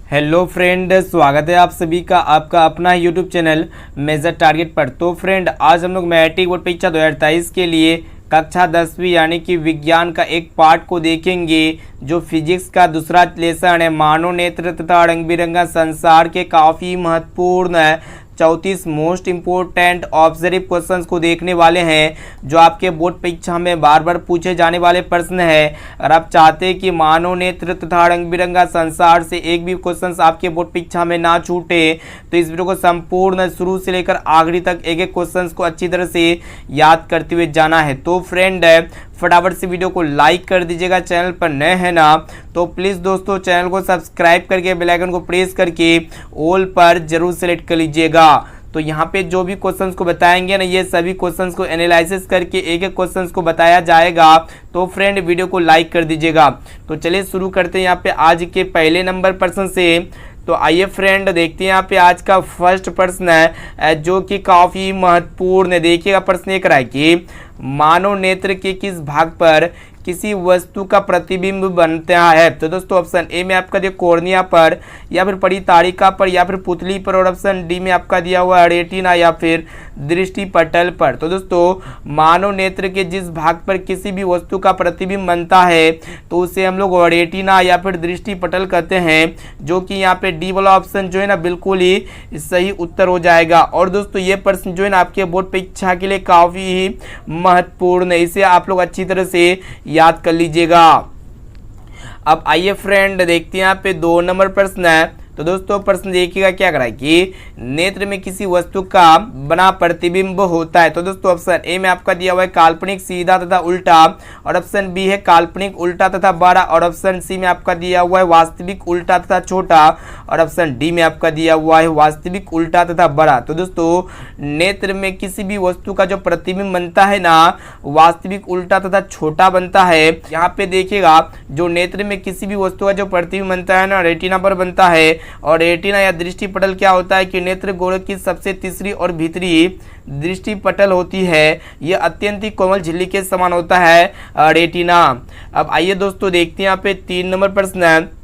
Hello friend, स्वागत है आप सभी का आपका अपना यूट्यूब चैनल मेजर टारगेट पर। तो फ्रेंड, आज हम लोग मैट्रिक बोर्ड परीक्षा 2023 के लिए कक्षा 10वीं यानी कि विज्ञान का एक पार्ट को देखेंगे जो फिजिक्स का दूसरा लेसन है। मानव नेत्र तथा रंग बिरंगा संसार के काफ़ी महत्वपूर्ण है 34 मोस्ट इम्पोर्टेंट ऑब्जर्व क्वेश्चंस को देखने वाले हैं जो आपके बोर्ड परीक्षा में बार बार पूछे जाने वाले प्रश्न है। अगर आप चाहते हैं कि मानव नेत्र तथा रंग बिरंगा संसार से एक भी क्वेश्चंस आपके बोर्ड परीक्षा में ना छूटे तो इस वीडियो को संपूर्ण शुरू से लेकर आखिरी तक एक एक क्वेश्चंस को अच्छी तरह से याद करते हुए जाना है। तो फ्रेंड, फटाफट से वीडियो को लाइक कर दीजिएगा। चैनल पर नए हैं ना तो प्लीज़ दोस्तों चैनल को सब्सक्राइब करके बेल आइकन को प्रेस करके ऑल पर जरूर सेलेक्ट कर लीजिएगा। तो यहाँ पे जो भी क्वेश्चंस को बताएंगे ना, ये सभी क्वेश्चंस को एनालिसिस करके एक एक क्वेश्चंस को बताया जाएगा। तो फ्रेंड, वीडियो को लाइक कर दीजिएगा। तो चलिए शुरू करते हैं यहाँ पे आज के पहले नंबर प्रश्न से। तो आइए फ्रेंड, देखते हैं यहाँ पे आज का फर्स्ट प्रश्न है जो कि काफ़ी महत्वपूर्ण है। देखिएगा, प्रश्न एक रहा है कि मानव नेत्र के किस भाग पर किसी वस्तु का प्रतिबिंब बनता है। तो दोस्तों ऑप्शन ए में आपका दिया कॉर्निया पर, या फिर बड़ी तारिका पर, या फिर पुतली पर, और ऑप्शन डी में आपका दिया हुआ रेटिना या फिर दृष्टि पटल पर। तो दोस्तों मानव नेत्र के जिस भाग पर किसी भी वस्तु का प्रतिबिंब बनता है तो उसे हम लोग रेटिना या फिर दृष्टि पटल कहते हैं, जो कि यहाँ पे डी वाला ऑप्शन जो है ना बिल्कुल ही सही उत्तर हो जाएगा। और दोस्तों ये प्रश्न जो है ना आपके बोर्ड परीक्षा के लिए काफ़ी ही महत्वपूर्ण है, इसे आप लोग अच्छी तरह से याद कर लीजिएगा। अब आइए फ्रेंड, देखते हैं यहाँ पे 2 नंबर प्रश्न है। तो दोस्तों प्रश्न देखिएगा क्या करा है कि नेत्र में किसी वस्तु का बना प्रतिबिंब होता है। तो दोस्तों ऑप्शन ए में आपका दिया हुआ है काल्पनिक सीधा तथा उल्टा, और ऑप्शन बी है काल्पनिक उल्टा तथा बड़ा, और ऑप्शन सी में आपका दिया हुआ है वास्तविक उल्टा तथा छोटा, और ऑप्शन डी में आपका दिया हुआ है वास्तविक उल्टा तथा बड़ा। तो दोस्तों नेत्र में किसी भी वस्तु का जो प्रतिबिंब बनता है ना, वास्तविक उल्टा तथा छोटा बनता है। यहाँ पे देखिएगा, जो नेत्र में किसी भी वस्तु का जो प्रतिबिंब बनता है ना, रेटिना पर बनता है। और रेटिना या दृष्टि पटल क्या होता है कि नेत्र गोलक की सबसे तीसरी और भीतरी दृष्टि पटल होती है। यह अत्यंत ही कोमल झिल्ली के समान होता है रेटिना। अब आइए दोस्तों देखते हैं यहाँ पे 3 नंबर प्रश्न है।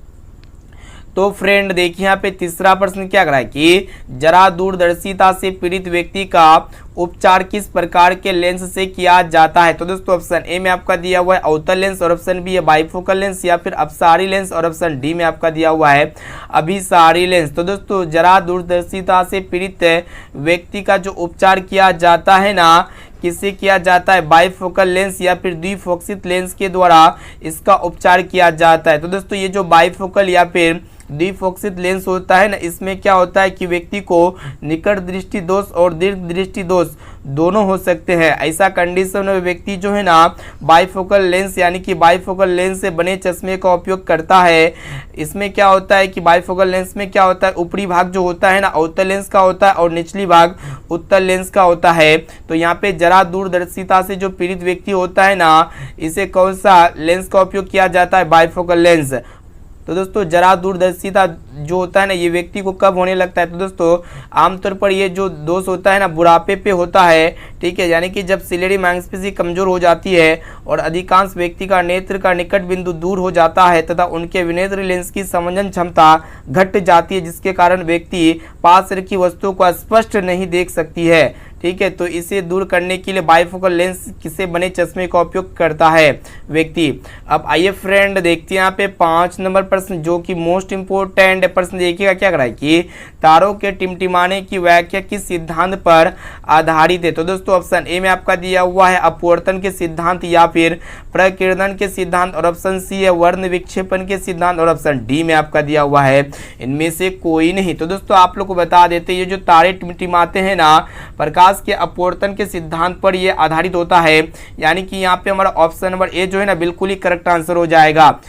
तो फ्रेंड देखिए यहाँ पे तीसरा प्रश्न क्या कर रहा है कि जरा दूरदर्शिता से पीड़ित व्यक्ति का उपचार किस प्रकार के लेंस से किया जाता है। तो दोस्तों ऑप्शन ए में आपका दिया हुआ है अवतल लेंस, और ऑप्शन बी है बाइफोकल लेंस, या फिर अपसारी लेंस, और ऑप्शन डी में आपका दिया हुआ है अभिसारी लेंस। तो दोस्तों जरा दूरदर्शिता से पीड़ित व्यक्ति का जो उपचार किया जाता है ना, किससे किया जाता है, बाइफोकल लेंस या फिर द्विफोक्सित लेंस के द्वारा इसका उपचार किया जाता है। तो दोस्तों ये जो बाइफोकल या फिर द्विफोक्सित लेंस होता है ना, इसमें क्या होता है कि व्यक्ति को निकट दृष्टि दोष और दीर्घ दृष्टि दोष दोनों हो सकते हैं। ऐसा कंडीशन में व्यक्ति जो है ना बाइफोकल लेंस यानी कि बाइफोकल लेंस से बने चश्मे का उपयोग करता है। इसमें क्या होता है कि बाइफोकल लेंस में क्या होता है, ऊपरी भाग जो होता है ना अवतल लेंस का होता है और निचली भाग उत्तल लेंस का होता है। तो यहाँ पे जरा दूरदर्शिता से जो पीड़ित व्यक्ति होता है ना, इसे कौन सा लेंस का उपयोग किया जाता है, बाइफोकल लेंस। तो दोस्तों जरा दूरदर्शिता जो होता है ना, ये व्यक्ति को कब होने लगता है। तो दोस्तों आमतौर पर ये जो दोष होता है ना बुढ़ापे पे होता है, ठीक है, यानी कि जब सिलेरी मांसपेशी कमजोर हो जाती है और अधिकांश व्यक्ति का नेत्र का निकट बिंदु दूर हो जाता है तथा उनके विनेत्र लेंस की समंजन क्षमता घट जाती है, जिसके कारण व्यक्ति पास रखी वस्तुओं को स्पष्ट नहीं देख सकती है। ठीक है, तो इसे दूर करने के लिए बाइफोकल लेंस किसे बने चश्मे का उपयोग करता है व्यक्ति। अब आइए फ्रेंड देखते हैं यहाँ पे 5 नंबर प्रश्न जो कि मोस्ट इंपोर्टेंट प्रश्न। देखिएगा क्या कर रहा है कि तारों के टिमटिमाने की व्याख्या किस सिद्धांत पर आधारित है। तो दोस्तों ऑप्शन ए में आपका दिया हुआ है अपवर्तन के सिद्धांत या फिर प्रकीर्णन के सिद्धांत, और ऑप्शन सी है वर्ण विक्षेपण के सिद्धांत, और ऑप्शन डी में आपका दिया हुआ है इनमें से कोई नहीं। तो दोस्तों आप लोग को बता देते ये जो तारे टिमटिमाते हैं ना, प्रकाश के अपवर्तन के सिद्धांत पर यह आधारित होता है, यानी कि यहाँ पे हमारा ऑप्शन नंबर ए जो है ना बिल्कुल ही करेक्ट आंसर हो जाएगा।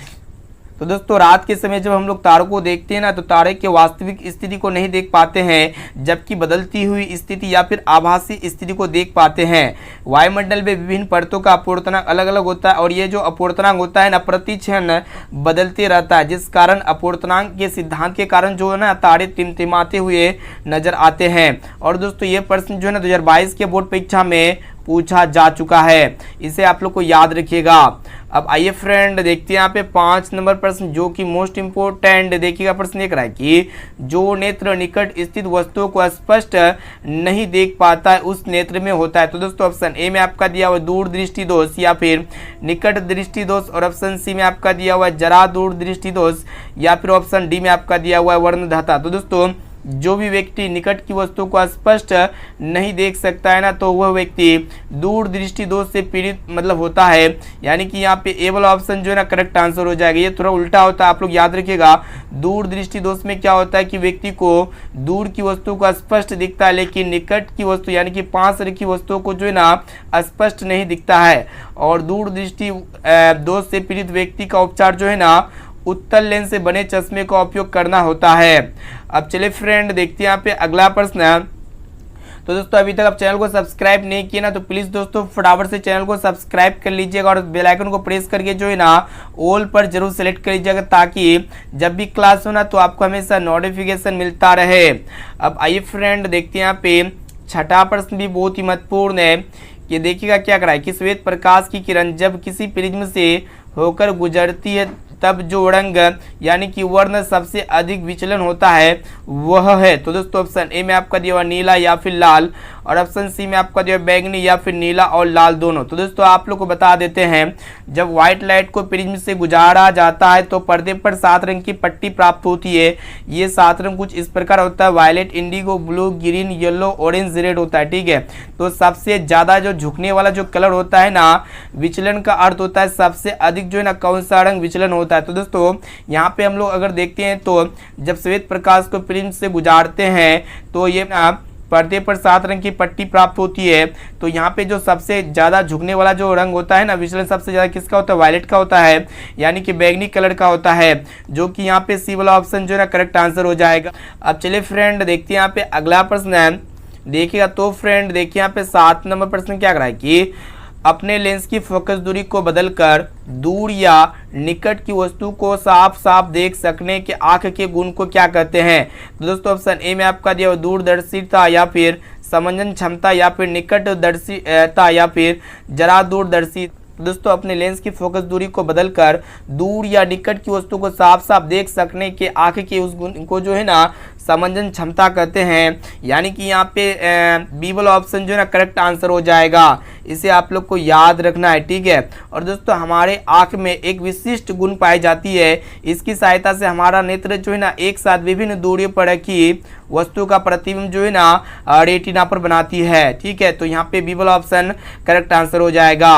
तो दोस्तों रात के समय जब हम लोग तारों को देखते हैं ना, तो तारे के वास्तविक स्थिति को नहीं देख पाते हैं, जबकि बदलती हुई स्थिति या फिर आभासी स्थिति को देख पाते हैं। वायुमंडल में विभिन्न परतों का अपवर्तनांक अलग अलग होता है, और ये जो अपवर्तनांक होता है ना प्रति क्षण बदलते रहता है, जिस कारण अपवर्तनांक के सिद्धांत के कारण जो है ना तारे टिमटिमाते हुए नजर आते हैं। और दोस्तों ये प्रश्न जो है ना 2022 के बोर्ड परीक्षा में पूछा जा चुका है, इसे आप लोग को याद रखिएगा। अब आइए फ्रेंड देखते हैं यहाँ पे 5 नंबर प्रश्न जो कि मोस्ट इंपोर्टेंट। देखिएगा प्रश्न एक रहा है कि जो नेत्र निकट स्थित वस्तुओं को स्पष्ट नहीं देख पाता है उस नेत्र में होता है। तो दोस्तों ऑप्शन ए में आपका दिया हुआ दूर दृष्टि दोष या फिर निकट दृष्टि दोष, और ऑप्शन सी में आपका दिया हुआ जरा दूर दृष्टि दोष, या फिर ऑप्शन डी में आपका दिया हुआ वर्णधाता। तो दोस्तों जो भी व्यक्ति निकट की वस्तु को स्पष्ट नहीं देख सकता है ना, तो वह व्यक्ति दूर दृष्टि दोष से पीड़ित मतलब होता है, यानी कि यहाँ पे ए वाला ऑप्शन जो है ना करेक्ट आंसर हो जाएगा। ये थोड़ा उल्टा होता है, आप लोग याद रखिएगा। दूर दृष्टि दोष में क्या होता है कि व्यक्ति को दूर की वस्तु को स्पष्ट दिखता है, लेकिन निकट की वस्तु यानी कि पास रखी वस्तुओं को जो है ना स्पष्ट नहीं दिखता है। और दूर दृष्टि दोष से पीड़ित व्यक्ति का उपचार जो है ना उत्तल लेंस से बने चश्मे का उपयोग करना होता है। अब चलिए फ्रेंड देखते हैं यहाँ पे अगला प्रश्न है। तो दोस्तों अभी तक आप चैनल को सब्सक्राइब नहीं किया ना, तो प्लीज़ दोस्तों फटाफट से चैनल को सब्सक्राइब कर लीजिएगा और बेल आइकन को प्रेस करके जो है ना ऑल पर जरूर सेलेक्ट कर लीजिएगा, ताकि जब भी क्लास हो ना तो आपको हमेशा नोटिफिकेशन मिलता रहे। अब आइए फ्रेंड देखते हैं यहाँ पे छठा प्रश्न भी बहुत ही महत्वपूर्ण है कि देखिएगा क्या करा है कि श्वेत प्रकाश की किरण जब किसी प्रिज्म से होकर गुजरती है तब जो रंग यानी कि वर्ण सबसे अधिक विचलन होता है वह है। तो दोस्तों ऑप्शन ए में आपका दिया हुआ नीला या फिर लाल, और ऑप्शन सी में आपका दिया बैगनी या फिर नीला और लाल दोनों। तो दोस्तों आप लोग को बता देते हैं, जब व्हाइट लाइट को प्रिज्म से गुजारा जाता है तो पर्दे पर 7 रंग की पट्टी प्राप्त होती है। ये 7 रंग कुछ इस प्रकार होता है, violet, indigo, blue, green, yellow, orange, red होता है। ठीक है, तो सबसे ज़्यादा जो झुकने वाला जो कलर होता है ना, विचलन का अर्थ होता है सबसे अधिक जो है ना कौन सा रंग विचलन होता है। तो दोस्तों यहाँ पे हम लोग अगर देखते हैं तो जब श्वेत प्रकाश को प्रिज्म से गुजारते हैं तो ये पर्दे पर 7 रंग की पट्टी प्राप्त होती है। तो यहाँ पे जो सबसे ज़्यादा झुकने वाला जो रंग होता है ना, विचलन सबसे ज़्यादा किसका होता है, वायलेट का होता है, यानी कि बैगनी कलर का होता है, जो कि यहाँ पे सी वाला ऑप्शन जो है ना करेक्ट आंसर हो जाएगा। अब चलिए फ्रेंड देखते हैं यहाँ पे अगला प्रश्न है। देखिएगा तो फ्रेंड देखिए यहाँ पे 7 नंबर प्रश्न क्या करा है कि अपने लेंस की फोकस दूरी को बदलकर दूर या निकट की वस्तु को साफ साफ देख सकने के आंख के गुण को क्या कहते हैं। तो दोस्तों ऑप्शन ए में आपका दिया दूरदर्शिता या फिर समंजन क्षमता या फिर निकटदर्शिता या फिर जरा दूरदर्शी। दोस्तों अपने लेंस की फोकस दूरी को बदलकर दूर या निकट की वस्तु को साफ साफ देख सकने के आंख के उस गुण को जो है ना समंजन क्षमता कहते हैं, यानी कि यहाँ पे बी वाला ऑप्शन जो है ना करेक्ट आंसर हो जाएगा। इसे आप लोग को याद रखना है, ठीक है। और दोस्तों हमारे आंख में एक विशिष्ट गुण पाई जाती है, इसकी सहायता से हमारा नेत्र जो है ना एक साथ विभिन्न दूरियों पर रखी वस्तु का प्रतिबिंब जो है ना रेटिना पर बनाती है। ठीक है, तो यहाँ पे बी वाला ऑप्शन करेक्ट आंसर हो जाएगा।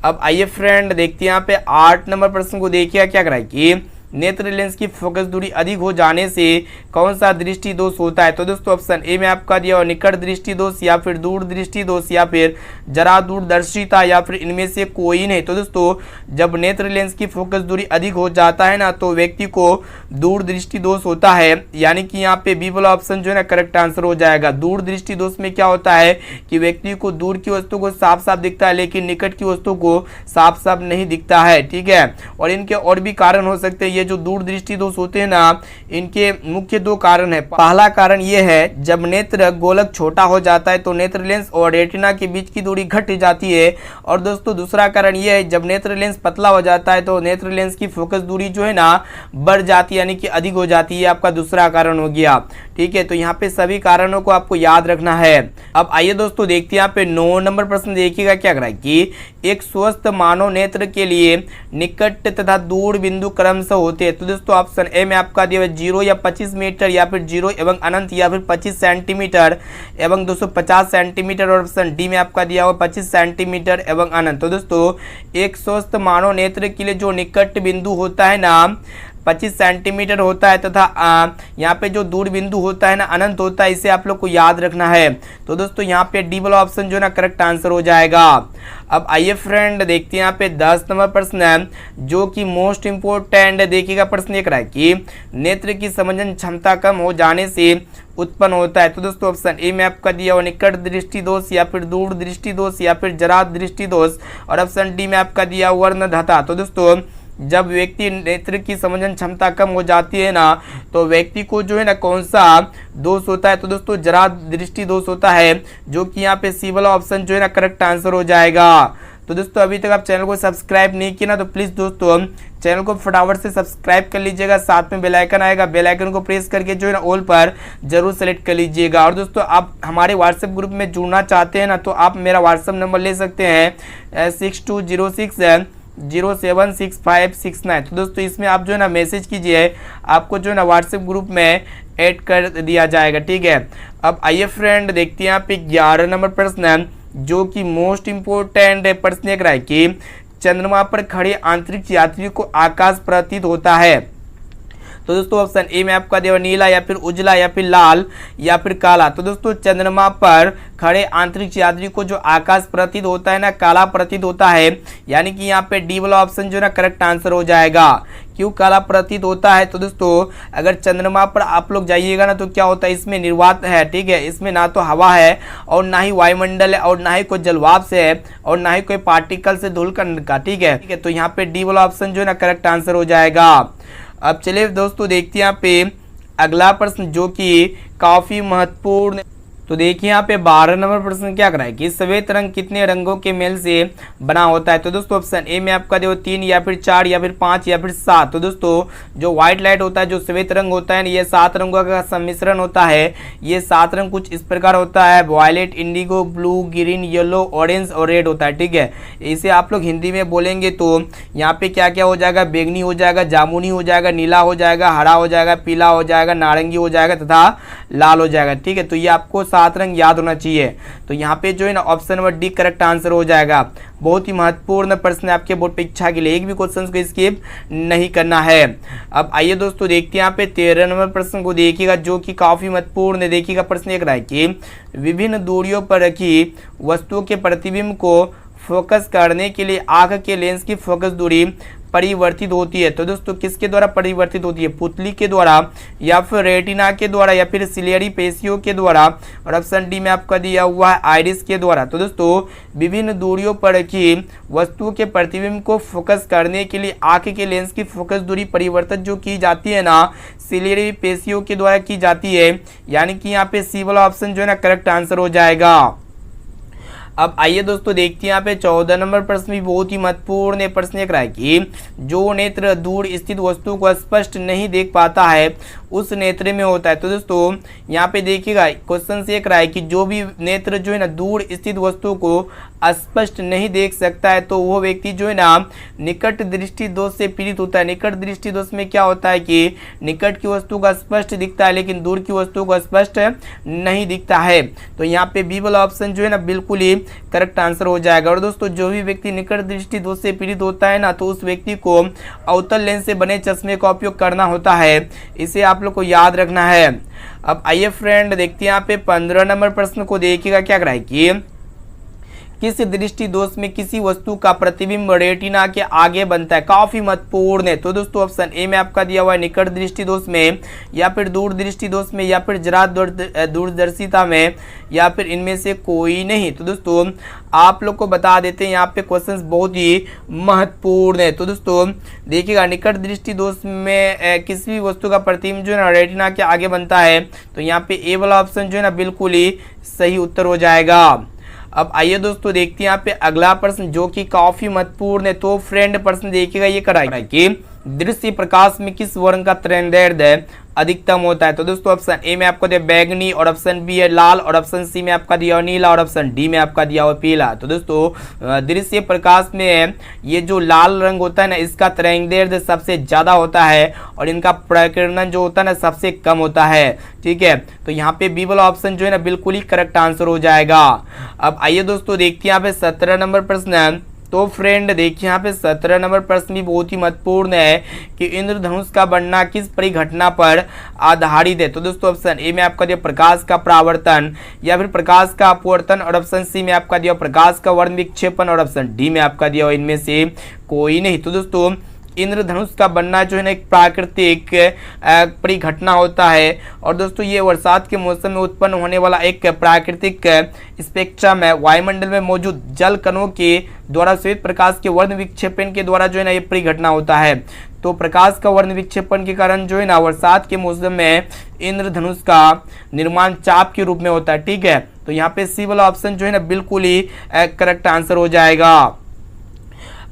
अब आइए फ्रेंड देखते हैं यहाँ पे 8 नंबर प्रश्न को। देखिए क्या करा है कि नेत्र लेंस की फोकस दूरी अधिक हो जाने से कौन सा दृष्टि दोष होता है। तो दोस्तों ऑप्शन ए में आपका दिया हुआ निकट दृष्टि दोष या फिर दूर दृष्टि दोष या फिर जरा दूरदर्शिता या फिर इनमें से कोई नहीं। तो दोस्तों जब नेत्र लेंस की फोकस दूरी अधिक हो जाता है ना तो व्यक्ति को दूर दृष्टि दोष होता है, यानी कि यहाँ पे बी वाला ऑप्शन जो है ना करेक्ट आंसर हो जाएगा। दूर दृष्टि दोष में क्या होता है कि व्यक्ति को दूर की वस्तु को साफ साफ दिखता है लेकिन निकट की वस्तु को साफ साफ नहीं दिखता है। ठीक है, और इनके और भी कारण हो सकते हैं। ये जो दूर दृष्टि दोष होते हैं ना, इनके मुख्य 2 कारण है। पहला कारण ये है, जब नेत्र गोलक छोटा हो जाता है तो नेत्र लेंस और रेटिना के बीच की दूरी घट जाती है। और दोस्तों दूसरा कारण ये है, जब नेत्र लेंस पतला हो जाता है तो नेत्र लेंस की फोकस दूरी जो है ना बढ़ जाती है, यानी कि अधिक हो जाती है। आपका दूसरा कारण हो गया। ठीक है, तो यहाँ पे सभी कारणों को आपको याद रखना है। अब आइए दोस्तों देखते हैं यहाँ पे 9 नंबर प्रश्न। देखिएगा क्या करा है कि एक स्वस्थ मानव नेत्र के लिए निकट तथा दूर बिंदु क्रमशः होते हैं। तो दोस्तों ऑप्शन ए में आपका दिया 0 या 25 मीटर या फिर 0 एवं अनंत या फिर 25 सेंटीमीटर एवं 250 सेंटीमीटर, और ऑप्शन डी में आपका दिया हुआ 25 सेंटीमीटर एवं अनंत। तो दोस्तों एक स्वस्थ मानव नेत्र के लिए जो निकट बिंदु होता है ना 25 सेंटीमीटर होता है तथा यहाँ पे जो दूर बिंदु होता है ना अनंत होता है। इसे आप लोग को याद रखना है। तो दोस्तों यहाँ पे डी वाला ऑप्शन जो है ना करेक्ट आंसर हो जाएगा। अब आइए फ्रेंड देखते हैं यहाँ पे 10 नंबर प्रश्न है जो कि मोस्ट इंपोर्टेंट। देखिएगा प्रश्न एक रहा है कि नेत्र की समंजन क्षमता कम हो जाने से उत्पन्न होता है। तो दोस्तों ऑप्शन ए में आपका दिया हुआ निकट दृष्टि दोष या फिर दूर दृष्टि दोष या फिर जरा दृष्टि दोष, और ऑप्शन डी में आपका दिया वर्णधाता। तो दोस्तों जब व्यक्ति नेत्र की समझन क्षमता कम हो जाती है ना, तो व्यक्ति को जो है ना कौन सा दोष होता है, तो दोस्तों जरा दृष्टि दोष होता है, जो कि यहाँ पे सी वाला ऑप्शन जो है ना करेक्ट आंसर हो जाएगा। तो दोस्तों अभी तक आप चैनल को सब्सक्राइब नहीं किया ना, तो प्लीज़ दोस्तों चैनल को फटाफट से सब्सक्राइब कर लीजिएगा। साथ में बेल आइकन आएगा, बेल आइकन को प्रेस करके जो है ना ऑल पर जरूर सेलेक्ट कर लीजिएगा। और दोस्तों आप हमारे व्हाट्सएप ग्रुप में जुड़ना चाहते हैं ना, तो आप मेरा व्हाट्सएप नंबर ले सकते हैं 6206076569। तो दोस्तों इसमें आप जो है ना मैसेज कीजिए, आपको जो है ना व्हाट्सएप ग्रुप में ऐड कर दिया जाएगा, ठीक है। अब आइए फ्रेंड देखते हैं यहाँ पे 11 नंबर प्रश्न है, जो कि मोस्ट इम्पोर्टेंट प्रश्न एक रहा है कि चंद्रमा पर खड़े आंतरिक यात्री को आकाश प्रतीत होता है। तो दोस्तों ऑप्शन ए में आपका दिया नीला, या फिर उजला, या फिर लाल, या फिर काला। तो दोस्तों चंद्रमा पर खड़े आंतरिक यात्री को जो आकाश प्रतीत होता है ना, काला प्रतीत होता है, यानी कि यहाँ पे डी वाला ऑप्शन जो है ना करेक्ट आंसर हो जाएगा। क्यों काला प्रतीत होता है, तो दोस्तों अगर चंद्रमा पर आप लोग जाइएगा ना, तो क्या होता है, इसमें निर्वात है, ठीक है, इसमें ना तो हवा है और ना ही वायुमंडल है और ना ही कोई जलवाष्प से है और ना ही कोई पार्टिकल से धूलकण का, ठीक है। तो यहाँ पे डी वाला ऑप्शन जो है ना करेक्ट आंसर हो जाएगा। अब चलिए दोस्तों देखते हैं यहाँ पे अगला प्रश्न, जो कि काफी महत्वपूर्ण। तो देखिए यहाँ पे 12 नंबर प्रश्न क्या कराए कि श्वेत रंग कितने रंगों के मेल से बना होता है। तो दोस्तों ऑप्शन ए में आपका देखो 3, या फिर 4, या फिर 5, या फिर 7। तो दोस्तों जो व्हाइट लाइट होता है, जो श्वेत रंग होता है, ये 7 रंगों का सम्मिश्रण होता है। ये 7 रंग कुछ इस प्रकार होता है, violet, indigo, blue, green, yellow, orange और रेड होता है, ठीक है। इसे आप लोग हिंदी में बोलेंगे तो यहाँ पे क्या क्या हो जाएगा, बैंगनी हो जाएगा, जामुनी हो जाएगा, नीला हो जाएगा, हरा हो जाएगा, पीला हो जाएगा, नारंगी हो जाएगा तथा लाल हो जाएगा, ठीक है। तो ये आपको 7 रंग याद होना चाहिए। तो यहाँ पे जो है ना option number D correct answer हो जाएगा। बहुत ही महत्वपूर्ण प्रश्न है आपके बोर्ड परीक्षा के लिए, एक भी क्वेश्चन को स्किप नहीं करना है। अब आइए दोस्तों देखते हैं यहाँ पे 13 नंबर प्रश्न को देखिएगा, जो कि काफी महत्वपूर्ण है। देखिएगा प्रश्न एक रहा है कि विभिन्न दूरियों पर रखी वस्तुओं के प्रतिबिंब को फोकस करने के लिए आंख के लेंस की फोकस दूरी परिवर्तित होती है। तो दोस्तों किसके द्वारा परिवर्तित होती है, पुतली के द्वारा, या फिर रेटिना के द्वारा, या फिर सिलियरी पेशियों के द्वारा, और ऑप्शन डी में आपका दिया हुआ है आइरिस के द्वारा। तो दोस्तों विभिन्न दूरियों पर रखी वस्तुओं के प्रतिबिंब को फोकस करने के लिए आंख के लेंस की फोकस दूरी परिवर्तित जो की जाती है ना, सिलियरी पेशियों के द्वारा की जाती है, यानी कि यहाँ पे सी वाला ऑप्शन जो है ना करेक्ट आंसर हो जाएगा। अब आइए दोस्तों देखते हैं यहाँ पे 14 नंबर प्रश्न भी बहुत ही महत्वपूर्ण प्रश्न एक रहा है कि जो नेत्र दूर स्थित वस्तु को स्पष्ट नहीं देख पाता है उस नेत्र में होता है। तो दोस्तों यहाँ पे देखिएगा क्वेश्चन से एक रहा है कि जो भी नेत्र जो है ना दूर स्थित वस्तु को स्पष्ट नहीं देख सकता है, तो वो व्यक्ति जो है ना निकट दृष्टि दोष से पीड़ित होता है। निकट दृष्टि दोष में क्या होता है कि निकट की वस्तु का स्पष्ट दिखता है, लेकिन दूर की वस्तु को स्पष्ट नहीं दिखता है। तो यहाँ पे बी वाला ऑप्शन जो है ना बिल्कुल ही करेक्ट आंसर हो जाएगा। और दोस्तों जो भी व्यक्ति निकट दृष्टि दोष से पीड़ित होता है ना, तो उस व्यक्ति को अवतल लेंस से बने चश्मे का उपयोग करना होता है। इसे आप लोग को याद रखना है। अब आइए फ्रेंड देखते हैं यहाँ पे 15 नंबर प्रश्न को देखिएगा क्या कराए कि किस दृष्टि दोष में किसी वस्तु का प्रतिबिंब रेटिना के आगे बनता है। काफी महत्वपूर्ण है। तो दोस्तों ऑप्शन ए में आपका दिया हुआ है निकट दृष्टि दोष में, या फिर दूर दृष्टि दोष में, या फिर जरा दूरदर्शिता में, या फिर इनमें से कोई नहीं। तो दोस्तों आप लोग को बता देते हैं, यहाँ पे क्वेश्चंस बहुत ही महत्वपूर्ण है। तो दोस्तों देखिएगा निकट दृष्टि दोष में किसी भी वस्तु का प्रतिबिंब जो है ना रेटिना के आगे बनता है। तो यहाँ पे ए वाला ऑप्शन जो है ना बिल्कुल ही सही उत्तर हो जाएगा। अब आइए दोस्तों देखते हैं यहाँ पे अगला प्रश्न, जो कि काफी महत्वपूर्ण है। तो फ्रेंड प्रश्न देखिएगा ये कराएगा कि दृश्य प्रकाश में किस वर्ण का तरंगदैर्ध्य अधिकतम होता है। तो दोस्तों ऑप्शन ए में आपको दिया बैगनी, और ऑप्शन बी है लाल, और ऑप्शन सी में आपका दिया नीला, और ऑप्शन डी में आपका दिया हुआ पीला। तो दोस्तों दृश्य प्रकाश में ये जो लाल रंग होता है ना, इसका तरंगदैर्ध्य सबसे ज्यादा होता है, और इनका प्रकीर्णन जो होता है ना सबसे कम होता है, ठीक है। तो यहाँ पे बी वाला ऑप्शन जो है ना बिल्कुल ही करेक्ट आंसर हो जाएगा। अब आइए दोस्तों देखते हैं यहाँ पे 17 नंबर प्रश्न है। तो फ्रेंड देखिए यहाँ पे 17 नंबर प्रश्न भी बहुत ही महत्वपूर्ण है कि इंद्रधनुष का बनना किस परिघटना पर आधारित है। तो दोस्तों ऑप्शन ए में आपका दिया प्रकाश का परावर्तन, या फिर प्रकाश का अपवर्तन, और ऑप्शन सी में आपका दिया प्रकाश का वर्ण विक्षेपण, और ऑप्शन डी में आपका दिया इनमें से कोई नहीं। तो दोस्तों इंद्रधनुष का बनना जो है ना एक प्राकृतिक परिघटना होता है। और दोस्तों ये बरसात के मौसम में उत्पन्न होने वाला एक प्राकृतिक स्पेक्ट्रम है। वायुमंडल में मौजूद जल कणों के द्वारा श्वेत प्रकाश के वर्ण विक्षेपण के द्वारा जो है ना ये परिघटना होता है। तो प्रकाश का वर्ण विक्षेपण के कारण जो है ना बरसात के मौसम में इंद्रधनुष का निर्माण चाप के रूप में होता है। ठीक है, तो यहाँ पे सी वाला ऑप्शन जो है ना बिल्कुल ही करेक्ट आंसर हो जाएगा।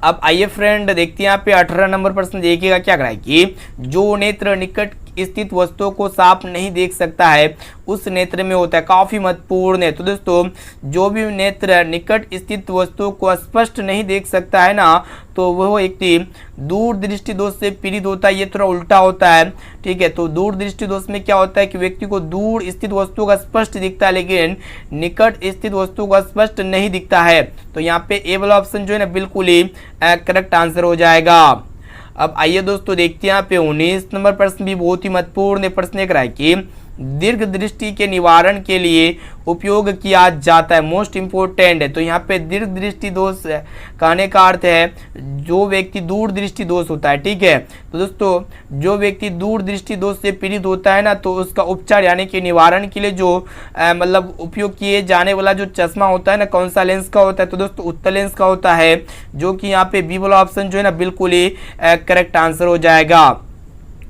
अब आइए फ्रेंड देखते हैं यहाँ पे 18 नंबर प्रश्न देखिएगा क्या करा है कि जो नेत्र निकट स्थित वस्तुओं को साफ नहीं देख सकता है उस नेत्र में होता है। काफी महत्वपूर्ण है। तो दोस्तों जो भी नेत्र निकट स्थित वस्तुओं को स्पष्ट नहीं देख सकता है ना तो वह व्यक्ति दूर दृष्टि दोष से पीड़ित होता है। ये थोड़ा उल्टा होता है। ठीक है, तो दूर दृष्टि दोष में क्या होता है कि व्यक्ति को दूर स्थित वस्तुओं का स्पष्ट दिखता है लेकिन निकट स्थित वस्तुओं का स्पष्ट नहीं दिखता है। तो यहाँ पे ए वाला ऑप्शन जो है ना बिल्कुल ही करेक्ट आंसर हो जाएगा। अब आइए दोस्तों देखते हैं यहाँ पे 19 नंबर प्रश्न भी बहुत ही महत्वपूर्ण प्रश्न एक रहा है कि दीर्घ दृष्टि के निवारण के लिए उपयोग किया जाता है। मोस्ट इंपोर्टेंट है। तो यहाँ पे दीर्घ दृष्टि दोष कहने का अर्थ है जो व्यक्ति दूर दृष्टि दोष होता है। ठीक है, तो दोस्तों जो व्यक्ति दूर दृष्टि दोष से पीड़ित होता है ना तो उसका उपचार यानी कि निवारण के लिए जो मतलब उपयोग किए जाने वाला जो चश्मा होता है ना कौन सा लेंस का होता है तो दोस्तों उत्तल लेंस का होता है, जो कि यहाँ पे बी वाला ऑप्शन जो है ना बिल्कुल ही करेक्ट आंसर हो जाएगा।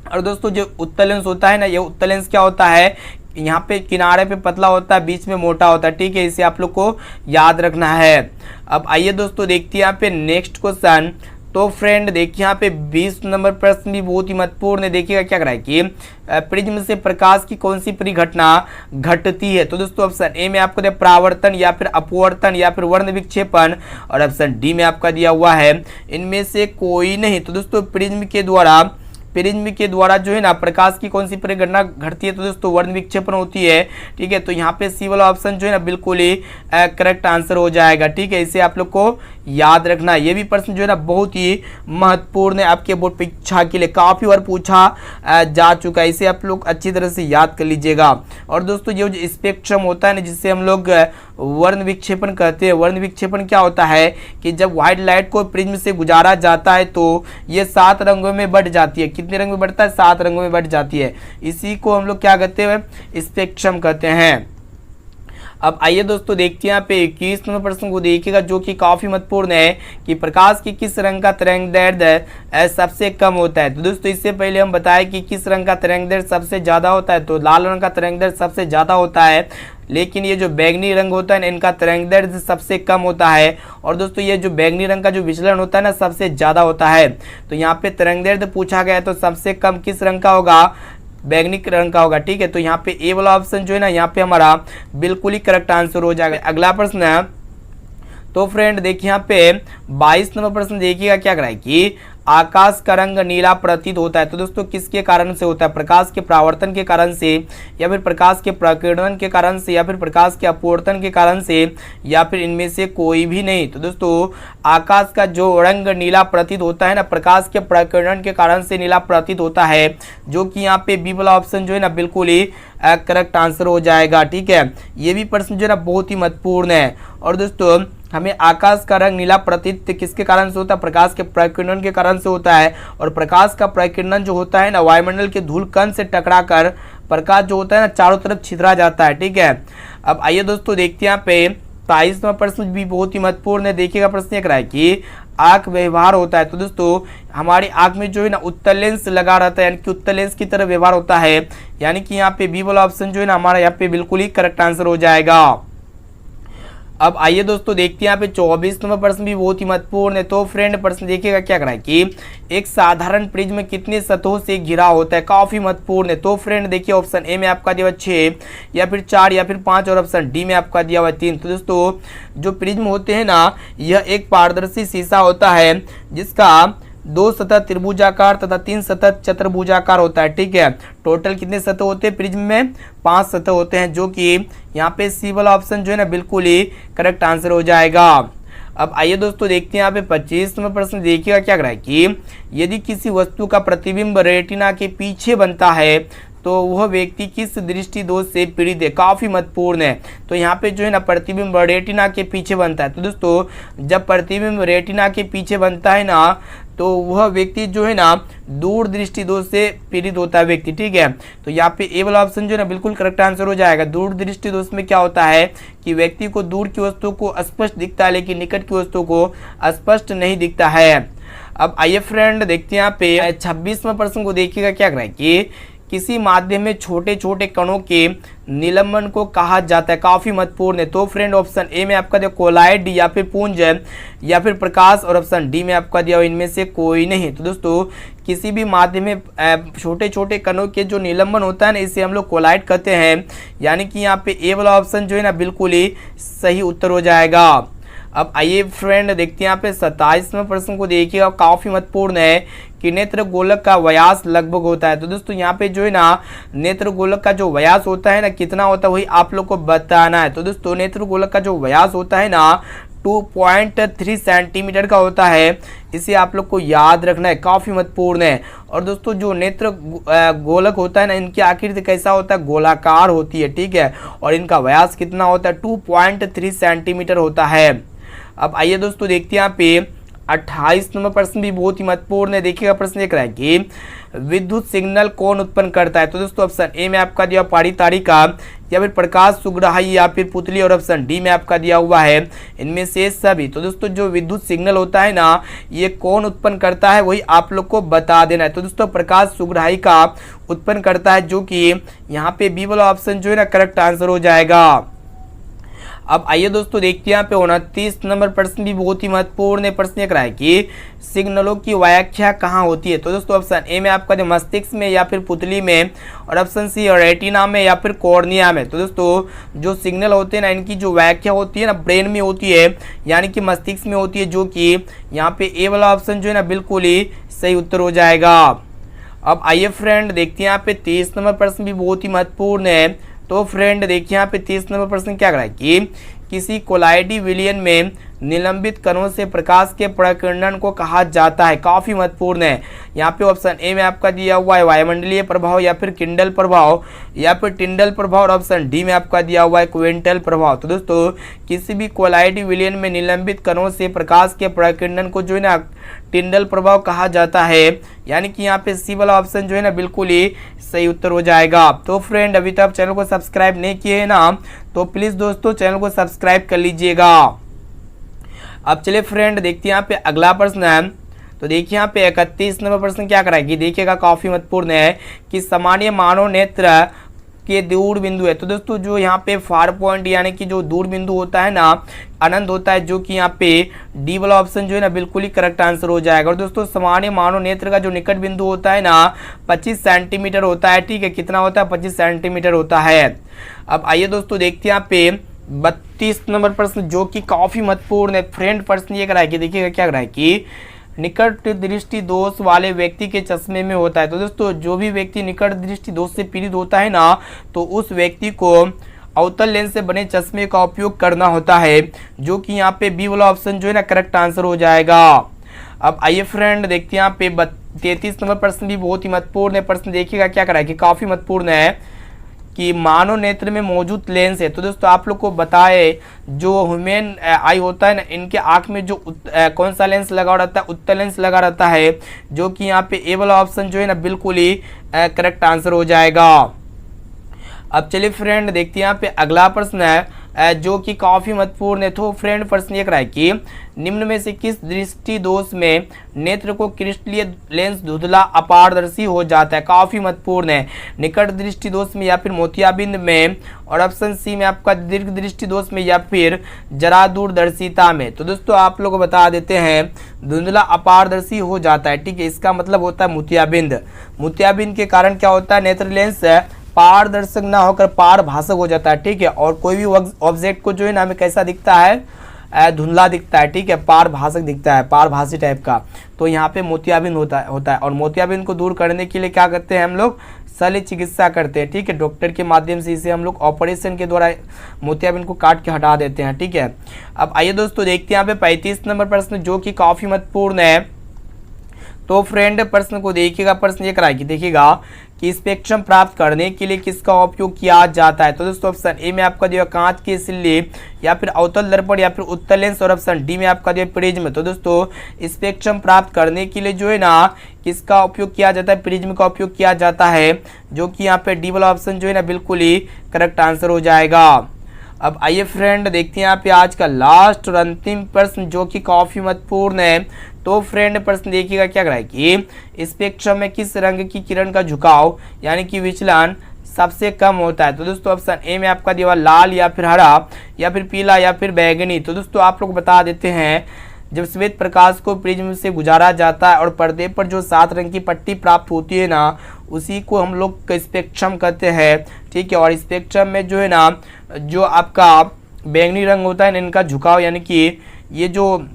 और दोस्तों जो उत्तल लेंस होता है ना ये उत्तल लेंस क्या होता है यहाँ पे किनारे पे पतला होता है बीच में मोटा होता है। ठीक है, इसे आप लोग को याद रखना है। अब आइए दोस्तों देखते हैं यहाँ पे नेक्स्ट क्वेश्चन। तो फ्रेंड देखिए यहाँ पे 20 नंबर प्रश्न भी बहुत ही महत्वपूर्ण है। देखिएगा क्या करा है कि प्रिज्म से प्रकाश की कौन सी परिघटना घटती है। तो दोस्तों ऑप्शन ए में आपको दिया परावर्तन या फिर अपवर्तन या फिर वर्ण विक्षेपण और ऑप्शन डी में आपका दिया हुआ है इनमें से कोई नहीं। तो दोस्तों प्रिज्म के द्वारा जो है ना प्रकाश की कौन सी परिघटना घटती है तो दोस्तों वर्ण विक्षेपण होती है। ठीक है, तो यहाँ पे सी वाला ऑप्शन जो है ना बिल्कुल ही करेक्ट आंसर हो जाएगा। ठीक है, इसे आप लोग को याद रखना। ये भी प्रश्न जो है ना बहुत ही महत्वपूर्ण है आपके बोर्ड परीक्षा के लिए, काफी बार पूछा जा चुका है। इसे आप लोग अच्छी तरह से याद कर लीजिएगा। और दोस्तों ये जो स्पेक्ट्रम होता है ना जिससे हम लोग वर्ण विक्षेपण कहते हैं, वर्ण विक्षेपण क्या होता है कि जब व्हाइट लाइट को प्रिज्म से गुजारा जाता है तो ये 7 रंगों में बढ़ जाती है। कितने रंग में बढ़ता है? 7 रंगों में बढ़ जाती है। इसी को हम लोग क्या कहते हैं? स्पेक्ट्रम कहते हैं। अब आइए दोस्तों देखते हैं यहाँ पे 21 नंबर प्रश्न को देखिएगा जो कि काफी महत्वपूर्ण है कि प्रकाश की किस रंग का तरंगदैर्ध्य सबसे कम होता है। तो दोस्तों इससे पहले हम बताएं कि किस रंग का तरंगदैर्ध्य सबसे ज्यादा होता है तो लाल रंग का तरंगदैर्ध्य सबसे ज्यादा होता है, लेकिन ये जो बैंगनी रंग होता है ना इनका तरंगदैर्ध्य सबसे कम होता है। और दोस्तों ये जो बैंगनी रंग का जो विचलन होता है ना सबसे ज्यादा होता है। तो यहाँ पे तरंगदैर्ध्य पूछा गया है तो सबसे कम किस रंग का होगा? बैंगनी रंग का होगा। ठीक है, तो यहाँ पे ए वाला ऑप्शन जो है ना यहाँ पे हमारा बिल्कुल ही करेक्ट आंसर हो जाएगा। अगला प्रश्न है तो फ्रेंड देखिए यहाँ पे 22 नंबर प्रश्न देखिएगा क्या कराए कि आकाश का रंग नीला प्रतीत होता है। तो दोस्तों किसके कारण से होता है? प्रकाश के परावर्तन के कारण से या फिर प्रकाश के प्रकीर्णन के कारण से या फिर प्रकाश के अपवर्तन के कारण से या फिर इनमें से कोई भी नहीं। तो दोस्तों आकाश का जो रंग नीला प्रतीत होता है ना प्रकाश के प्रकीर्णन के कारण से नीला प्रतीत होता है, जो कि यहाँ पे बी वाला ऑप्शन जो है ना बिल्कुल ही करेक्ट आंसर हो जाएगा। ठीक है, ये भी प्रश्न जो है ना बहुत ही महत्वपूर्ण है। और दोस्तों हमें आकाश का रंग नीला प्रतीत किसके कारण से होता है? प्रकाश के प्रकीर्णन के कारण से होता है। और प्रकाश का प्रकीर्णन जो होता है ना वायुमंडल के धूल कण से टकराकर प्रकाश जो होता है ना चारों तरफ छितरा जाता है। ठीक है, अब आइए दोस्तों देखते हैं यहाँ पे 23 नंबर प्रश्न भी बहुत ही महत्वपूर्ण है। देखिएगा प्रश्न एक रहा है कि आंख व्यवहार होता है। तो दोस्तों हमारी आंख में जो है ना उत्तल लेंस लगा रहता है यानी कि उत्तल लेंस की तरह व्यवहार होता है, यानी कि यहाँ पे बी वाला ऑप्शन जो है ना हमारा यहाँ पे बिल्कुल ही करेक्ट आंसर हो जाएगा। अब आइए दोस्तों देखते हैं यहाँ पे 24 नंबर प्रश्न भी बहुत ही महत्वपूर्ण है। तो फ्रेंड प्रश्न देखिएगा क्या करा है कि एक साधारण प्रिज्म कितने सतहों से घिरा होता है? काफी महत्वपूर्ण है। तो फ्रेंड देखिए ऑप्शन ए में आपका दिया हुआ 6 या फिर 4 या फिर 5 और ऑप्शन डी में आपका दिया हुआ 3। तो दोस्तों जो प्रिज्म होते हैं ना यह एक पारदर्शी शीशा होता है जिसका 2 सतह त्रिभुजाकार तथा 3 सतह चतुर्भुजाकार होता है। ठीक है, टोटल कितने सतह होते हैं प्रिज्म में? 5 सतह होते हैं, जो कि यहाँ पे सी वाला ऑप्शन जो है ना बिल्कुल ही करेक्ट आंसर हो जाएगा। अब आइए दोस्तों देखते हैं यहाँ पे 25 नंबर प्रश्न देखिएगा क्या करा है कि यदि किसी वस्तु का प्रतिबिंब रेटिना के पीछे बनता है तो वह व्यक्ति किस दृष्टि दोष से पीड़ित है? काफी महत्वपूर्ण है। तो यहाँ पे जो है ना प्रतिबिंब रेटिना के पीछे बनता है। तो दोस्तों जब प्रतिबिंब रेटिना के पीछे बनता है ना तो वह व्यक्ति जो है ना दूर दृष्टि दोष से पीड़ित होता है व्यक्ति, ठीक है। तो यहाँ पे ए वाला ऑप्शन जो है ना बिल्कुल करेक्ट आंसर हो जाएगा। दूर दृष्टि दोष में क्या होता है कि व्यक्ति को दूर की वस्तु को स्पष्ट दिखता है लेकिन निकट की वस्तु को स्पष्ट नहीं दिखता है। अब आइए फ्रेंड देखते हैं यहाँ पे 26वां प्रश्न को देखिएगा क्या कह रहा है कि किसी माध्यम में छोटे छोटे कणों के निलंबन को कहा जाता है, काफी महत्वपूर्ण है। तो फ्रेंड ऑप्शन ए में आपका दिया कोलाइड या फिर पुंज या फिर प्रकाश, और ऑप्शन डी में आपका दिया इनमें से कोई नहीं। तो दोस्तों किसी भी माध्यम में छोटे छोटे कणों के जो निलंबन होता है ना इसे हम लोग कोलाइड कहते हैं, यानी कि यहाँ पे ए वाला ऑप्शन जो है ना बिल्कुल ही सही उत्तर हो जाएगा। अब आइए फ्रेंड देखते हैं यहाँ पे 27वें प्रश्न को देखिएगा, काफी महत्वपूर्ण है कि नेत्र गोलक का व्यास लगभग होता है। तो दोस्तों यहाँ पे जो है ना नेत्र गोलक का जो व्यास होता है ना कितना होता है वही आप लोग को बताना है। तो दोस्तों नेत्र गोलक का जो व्यास होता है ना 2.3 सेंटीमीटर का होता है, इसे आप लोग को याद रखना है, काफी महत्वपूर्ण है। और दोस्तों जो नेत्र गोलक होता है ना इनकी आकृति कैसा होता है, गोलाकार होती है, ठीक है। और इनका व्यास कितना होता है 2.3 सेंटीमीटर होता है। अब आइए दोस्तों देखते हैं यहाँ पे 28 नंबर प्रश्न भी बहुत ही महत्वपूर्ण है। देखिएगा प्रश्न देख रहा है कि विद्युत सिग्नल कौन उत्पन्न करता है। तो दोस्तों ऑप्शन ए में आपका दिया पारी तारिका या फिर प्रकाश सुग्राही या फिर पुतली, और ऑप्शन डी में आपका दिया हुआ है इनमें से सभी। तो दोस्तों जो विद्युत सिग्नल होता है ना ये कौन उत्पन्न करता है वही आप लोग को बता देना है। तो दोस्तों प्रकाश सुग्राही का उत्पन्न करता है, जो कि यहाँ पे बी वाला ऑप्शन जो है ना करेक्ट आंसर हो जाएगा। अब आइए दोस्तों देखते हैं यहाँ पे 29 नंबर प्रश्न भी बहुत ही महत्वपूर्ण है। प्रश्न एक रहा है कि सिग्नलों की व्याख्या कहाँ होती है। तो दोस्तों ऑप्शन ए में आपका मस्तिष्क में या फिर पुतली में, और ऑप्शन सी रेटिना में या फिर कॉर्निया में। तो दोस्तों जो सिग्नल होते हैं ना इनकी जो व्याख्या होती है ना ब्रेन में होती है, यानी कि मस्तिष्क में होती है, जो कि यहाँ पे ए वाला ऑप्शन जो है ना बिल्कुल ही सही उत्तर हो जाएगा। अब आइए फ्रेंड देखते हैं यहाँ पे 30 नंबर प्रश्न भी बहुत ही महत्वपूर्ण है। तो फ्रेंड देखिए यहाँ पे 30 नंबर प्रश्न क्या कह रहा है कि किसी कोलाइडी विलयन में निलंबित कणों से प्रकाश के प्रकीर्णन को कहा जाता है, काफी महत्वपूर्ण है। यहाँ पे ऑप्शन ए में आपका दिया हुआ है वायुमंडलीय प्रभाव या फिर किंडल प्रभाव या फिर टिंडल प्रभाव, और ऑप्शन डी में आपका दिया हुआ है क्विंटल प्रभाव। तो दोस्तों किसी भी कोलाइडी विलयन में निलंबित कणों से प्रकाश के प्रकीर्णन को जो है ना टिंडल प्रभाव कहा जाता है, यानी कि यहाँ पे सी वाला ऑप्शन जो है ना बिल्कुल ही सही उत्तर हो जाएगा। तो फ्रेंड अभी तक चैनल को सब्सक्राइब नहीं किए हैं ना तो प्लीज दोस्तों चैनल को सब्सक्राइब कर लीजिएगा। अब चलिए फ्रेंड देखते हैं यहाँ पे अगला प्रश्न है। तो देखिए यहाँ पे 31 नंबर प्रश्न क्या कराएगी, देखिएगा काफी महत्वपूर्ण है कि सामान्य मानव नेत्र के दूर बिंदु है। तो दोस्तों जो यहाँ पे फार पॉइंट यानी कि जो दूर बिंदु होता है ना अनंत होता है, जो कि यहाँ पे डी वाला ऑप्शन जो है ना बिल्कुल ही करेक्ट आंसर हो जाएगा। और दोस्तों सामान्य मानव नेत्र का जो निकट बिंदु होता है ना 25 सेंटीमीटर होता है, ठीक है। कितना होता है 25 सेंटीमीटर होता है। अब आइए दोस्तों देखते हैं यहाँ पे 32 नंबर प्रश्न जो कि काफी महत्वपूर्ण है। फ्रेंड प्रश्न ये करा है कि देखिएगा क्या करा है कि निकट दृष्टि दोष वाले व्यक्ति के चश्मे में होता है। तो दोस्तों जो भी व्यक्ति निकट दृष्टि दोष से पीड़ित होता है ना तो उस व्यक्ति को अवतल लेंस से बने चश्मे का उपयोग करना होता है, जो कि यहाँ पे बी वाला ऑप्शन जो है ना करेक्ट आंसर हो जाएगा। अब आइए फ्रेंड देखते हैं यहाँ पे 33 नंबर प्रश्न भी बहुत ही महत्वपूर्ण है। प्रश्न देखिएगा क्या करा है कि काफी महत्वपूर्ण है कि मानव नेत्र में मौजूद लेंस है। तो दोस्तों आप लोग को बताए जो ह्यूमन आई होता है ना इनके आंख में जो कौन सा लेंस लगा रहता है, उत्तल लेंस लगा रहता है, जो कि यहाँ पे ए वाला ऑप्शन जो है ना बिल्कुल ही करेक्ट आंसर हो जाएगा। अब चलिए फ्रेंड देखते हैं यहाँ पे अगला प्रश्न है जो कि काफी महत्वपूर्ण है। तो फ्रेंड प्रश्न ये करा है कि निम्न में से किस दृष्टि दोष में नेत्र को क्रिस्टलीय लेंस धुंधला अपारदर्शी हो जाता है, काफी महत्वपूर्ण है। निकट दृष्टि दोष में या फिर मोतियाबिंद में, और ऑप्शन सी में आपका दीर्घ दृष्टि दोष में या फिर जरा दूरदर्शिता में। तो दोस्तों आप लोग बता देते हैं धुंधला अपारदर्शी हो जाता है, ठीक है। इसका मतलब होता है मोतियाबिंद। मोतियाबिंद के कारण क्या होता है नेत्र लेंस पारदर्शक ना होकर पारभाषक हो जाता है, ठीक है। और कोई भी ऑब्जेक्ट को जो है ना हमें कैसा दिखता है, धुंधला दिखता है, ठीक है, पारभाषक दिखता है, पारभासी टाइप का। तो यहाँ पे मोतियाबिंद होता है। और मोतियाबिंद को दूर करने के लिए क्या करते हैं हम लोग, शल्य चिकित्सा करते हैं, ठीक है। डॉक्टर के माध्यम से इसे हम लोग ऑपरेशन के द्वारा मोतियाबिंद को काट के हटा देते हैं, ठीक है। अब आइए दोस्तों देखते हैं यहाँ पे 35 नंबर प्रश्न जो कि काफी महत्वपूर्ण है। तो फ्रेंड प्रश्न को देखिएगा, प्रश्न ये कराएगी, देखिएगा कि स्पेक्ट्रम प्राप्त करने के लिए किसका उपयोग किया जाता है। तो दोस्तों ऑप्शन ए में आपका दिया कांच के सिल्ले या फिर अवतल दर्पण या फिर उत्तल लेंस, और ऑप्शन डी में आपका दिया प्रिज्म। तो दोस्तों स्पेक्ट्रम प्राप्त करने के लिए जो है ना किसका उपयोग किया जाता है, प्रिज्म का उपयोग किया जाता है, जो कि यहाँ पे डी वाला ऑप्शन जो है ना बिल्कुल ही करेक्ट आंसर हो जाएगा। अब आइए फ्रेंड देखते हैं यहाँ पे आज का लास्ट और अंतिम प्रश्न, जो कि काफी महत्वपूर्ण है। तो फ्रेंड प्रश्न देखिएगा क्या करा है कि स्पेक्ट्रम में किस रंग की किरण का झुकाव यानी कि विचलन सबसे कम होता है। तो दोस्तों ऑप्शन ए में आपका दिया लाल या फिर हरा या फिर पीला या फिर बैंगनी। तो दोस्तों आप लोग बता देते हैं, जब श्वेत प्रकाश को प्रिज्म से गुजारा जाता है और पर्दे पर जो 7 रंग की पट्टी प्राप्त होती है ना, उसी को हम लोग स्पेक्ट्रम कहते हैं, ठीक है। और स्पेक्ट्रम में जो है ना जो आपका बैंगनी रंग होता है इनका झुकाव यानी कि ये जो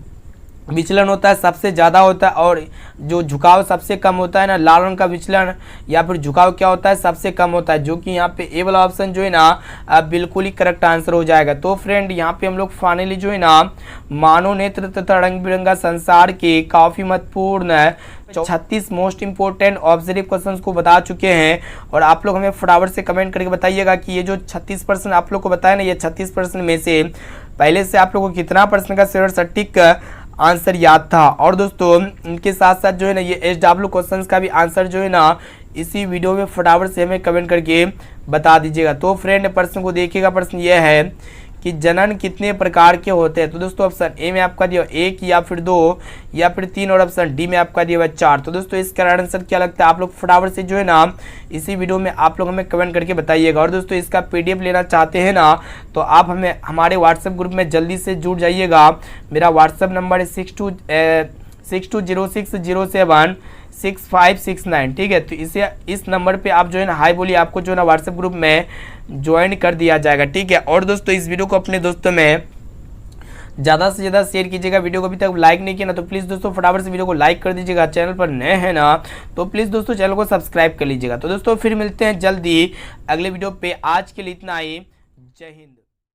विचलन होता है सबसे ज़्यादा होता है, और जो झुकाव सबसे कम होता है ना लाल रंग का विचलन या फिर झुकाव क्या होता है सबसे कम होता है, जो कि यहाँ पे ए वाला ऑप्शन जो है ना बिल्कुल ही करेक्ट आंसर हो जाएगा। तो फ्रेंड यहाँ पे हम लोग फाइनली जो है ना मानव नेत्र तथा रंग बिरंगा संसार के काफ़ी महत्वपूर्ण 36 मोस्ट इंपोर्टेंट ऑब्जर्व क्वेश्चंस को बता चुके हैं, और आप लोग हमें फटाफट से कमेंट करके बताइएगा कि ये जो 36% आप लोग को बताया ना, ये 36% में से पहले से आप लोग को कितना % का शेयर सटीक आंसर याद था। और दोस्तों इनके साथ साथ जो है ना ये SW क्वेश्चंस का भी आंसर जो है ना इसी वीडियो में फटाफट से हमें कमेंट करके बता दीजिएगा। तो फ्रेंड प्रश्न को देखिएगा, प्रश्न यह है कि जनन कितने प्रकार के होते हैं। तो दोस्तों ऑप्शन ए में आपका दिया 1 या फिर 2 या फिर 3, और ऑप्शन डी में आपका दिया 4। तो दोस्तों इसका आंसर क्या लगता है आप लोग फटाफट से जो है ना इसी वीडियो में आप लोग हमें कमेंट करके बताइएगा। और दोस्तों इसका PDF लेना चाहते हैं ना तो आप हमें हमारे व्हाट्सएप ग्रुप में जल्दी से जुड़ जाइएगा। मेरा व्हाट्सएप नंबर है 6206076569, ठीक है। तो इस नंबर पे आप जो है ना हाई बोलिए, आपको जो है ना व्हाट्सएप ग्रुप में ज्वाइन कर दिया जाएगा, ठीक है। और दोस्तों इस वीडियो को अपने दोस्तों में ज़्यादा से ज़्यादा शेयर कीजिएगा। वीडियो को अभी तक लाइक नहीं किया ना तो प्लीज़ दोस्तों फटाफट से वीडियो को लाइक कर दीजिएगा। चैनल पर नए हैं ना तो प्लीज़ दोस्तों चैनल को सब्सक्राइब कर लीजिएगा। तो दोस्तों फिर मिलते हैं जल्दी अगले वीडियो पे। आज के लिए इतना ही, जय हिंद।